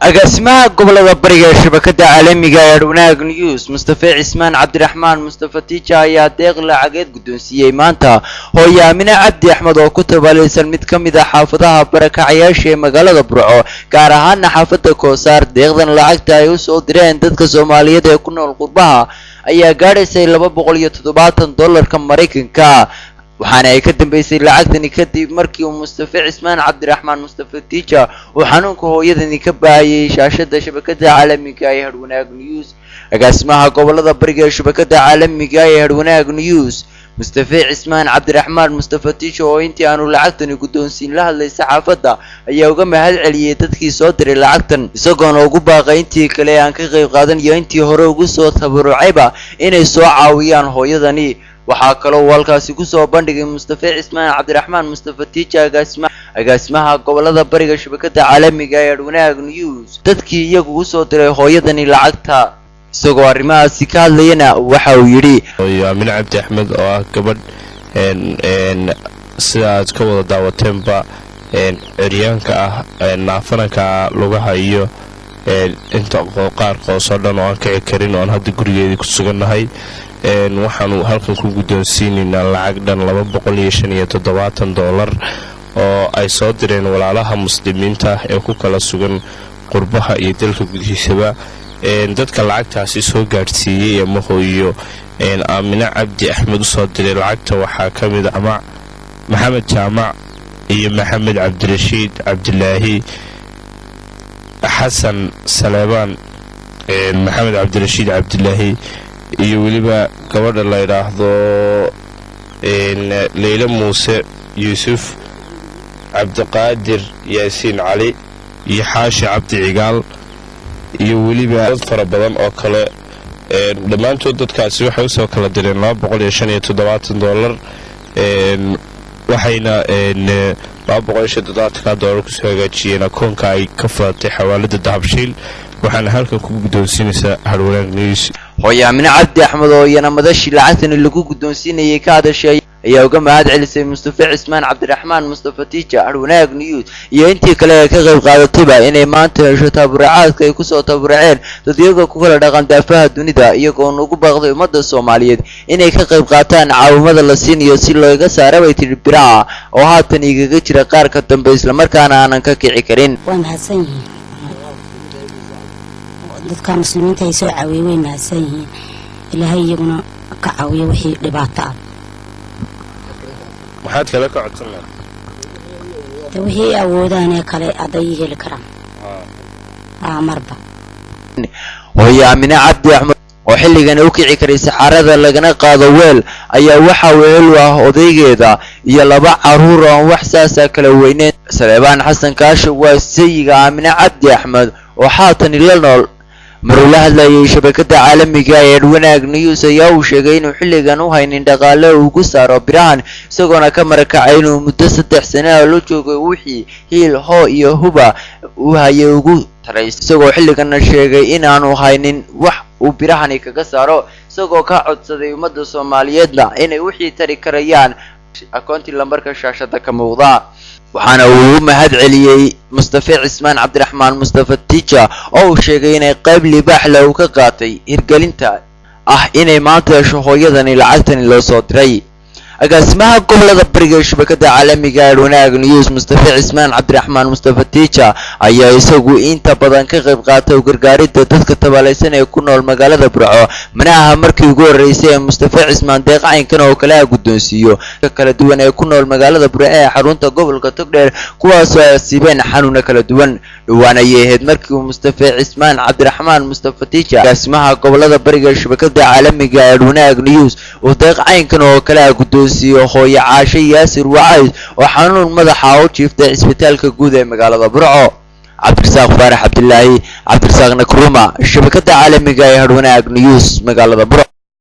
agaasimaha gobolada bariga ee shabakada caalamiga ee Wanaag News Mustafa Cismaan Cabdiraxmaan Mustafa Tiija ayaa deeq lacageed guddoonsiiyay maanta hooyo Aamina Cabdi Axmed oo ku tabaalaysan mid ka mid ah xaafadaha barakacayaasha ee magaalada Burco gaar ahaan xaafada Koosaar. Deeqdan lacagta ay u soo direen dadka Soomaaliyeed ee ku nool qurbaha ayaa gaadhaysay $270 Mareykanka, waxaana ay ka dambeysay lacagtani kadib markii Mustafa Cismaan Cabdiraxmaan Mustafa Tiija uu xanuunka hooyadani ka baahiyay shaashada shabakada caalamiga ee Wanaag News. agaasimaha gobolada bariga ee shabakada caalamiga ee Wanaag News Mustafa Cismaan Cabdiraxmaan Mustafa Tiija oo intii aanu lacagtani guddoonsiin la hadlay saxaafadda ayaa uga mahad celiyay dadkii soo diray lacagtan, isagoona ugu baaqay intii kale aan ka qayb qaadan iyo intii hore ugu soo tabarucayba inay soo caawiyaan hooyadani. waxaa kaloo halkaasi ku soo bandhigay Mustafa Cismaan Cabdiraxmaan Mustafa Tiija agaasimaha gobolada bariga shabakada caalamiga ee Wanaag News dadkii iyagu u soo diray hooyadani lacagta. isagoo arrimahaasi ka hadlayna waxa uu yidhi Aamina Cabdi Axmed oo ah gabadh sida aad ka wada daawateenba ciryaanka ah naafananka lugaha iyo inta qaar qoosoo dhan oo aan kici karin oo aan hadda gurigeedii ku sugannahay. waxaanu halkan ku guddoonsiinaynaa lacag dhan $275 oo ay soo direen walaalaha muslimiinta ee ku kala sugan qurbaha iyo dalka gudihiisaba. dadka lacagtaasi soo gaadhsiiyey ama hooyo Aamina Cabdi Axmed u soo diray lacagta waxaa ka mid ah Maxamed Jaamac iyo Maxamed Cabdirashiid Cabdilaahi Xasan Saleebaan Maxamed Cabdirashiid Cabdilaahi iyo weliba gabadha la yiraahdo Leyla Muuse Yuusuf Cabdiqaadir Yaasiin Cali iyo Xaashi Cabdi Cigaal iyo weliba dad fara badan oo kale. dhammaantood dadkaasi waxay usoo kala direen $275 waxayna $275 kusoo hagaajiyeen akoonka ay ka fadatay xawaalada dahabshiil. waxaana halkan ku guddoonsiinaysaa Wanaag News hooyo Aamina Cabdi Axmed oo iyana madashii lacagtani lagu guddoonsiinayay ka hadashay ayaa uga mahad celisay Mustafa Cismaan Cabdiraxmaan Mustafa Tiija Wanaag News iyo intii kale ee ka qayb qaadatayba inay maanta hesho tabarucaadka ay ku soo tabaruceen dad iyaga ku kala dhaqan daafaha dunida, iyagoo ugu baaqday ummadda Soomaaliyeed inay ka qayb qaataan caawimada la siinayo si looga saaro baytir biraha oo haatan igaga jira qaar ka dambe isla markaana aanan ka kici karin. dadka muslimiinta ay soo caawiyeen way mahadsan yihiin. ilaahay iyaguna ka caawiyo wixii dhibaato ah. waxaad kala ka codsanaa wixii awoodaan ee kale aday heli karaan marba. hooyo Aamina Cabdi Axmed oo xilligan u kici karay saxarada lagana qaado weel ayaa waxa weel u ah odaygeeda iyo 2 caruur oo wax saasa kala weyneen. Saleebaan Xasan Kaasho waa sayiga Aamina Cabdi Axmed oo haatan la nool. maruu la hadlayay shabakada caalamiga ee Wanaag News ayaa uu sheegay inuu xilligan u haynin dhaqaale uu ku saaro birahan, isagoona ka marakacay inuu muddo 3 sano la joogay wixii hiil hoo iyo huba uu hayay ugu taray, isagoo xilligan sheegay in aanu haynin wax uu birahani kaga saaro, isagoo ka codsaday ummadda Soomaaliyeedna inay wixii tari karayaan akoonti lambarka shaashada ka muuqda. waxaana uu mahad celiyay Mustafa Cismaan Cabdiraxmaan Mustafa Tiija oo uu sheegay inay qayb libaax leh uu ka qaatay hirgelinta inay maanta hesho hooyadani lacagtani loo soo diray. agaasimaha gobolada bariga ee shabakada caalamiga ee Wanaag News Mustafa Cismaan Cabdiraxmaan Mustafa Tiija ayaa isagu inta badan ka qayb qaatay gargaaridda dadka tabaalaysan ee ku nool magaalada Burco. mana aha markii ugu horeysay ee Mustafa Cismaan deeq caynkan oo kala guddoonsiiyo kala duwan ee ku nool magaalada Burco ee xarunta gobolka Togdheer, kuwaas oo asiibeen xanuuno kala duwan. dhawaan ayay ahayd markii Mustafa Cismaan Cabdiraxmaan Mustafa Tiija agaasimaha gobolada bariga ee shabakada caalamiga ee Wanaag News oo deeq caynkan oo kala guddoonsiyo hooyo Caasho Yaasir Wacays oo xanuun madaxa u jiiftay isbitaalka guud ee magaalada Burco. Cabdirasaaq Faarax Cabdilaahi, Cabdirasaaq Nakruma, shabakada caalamiga ee Wanaag News magaalada Burco.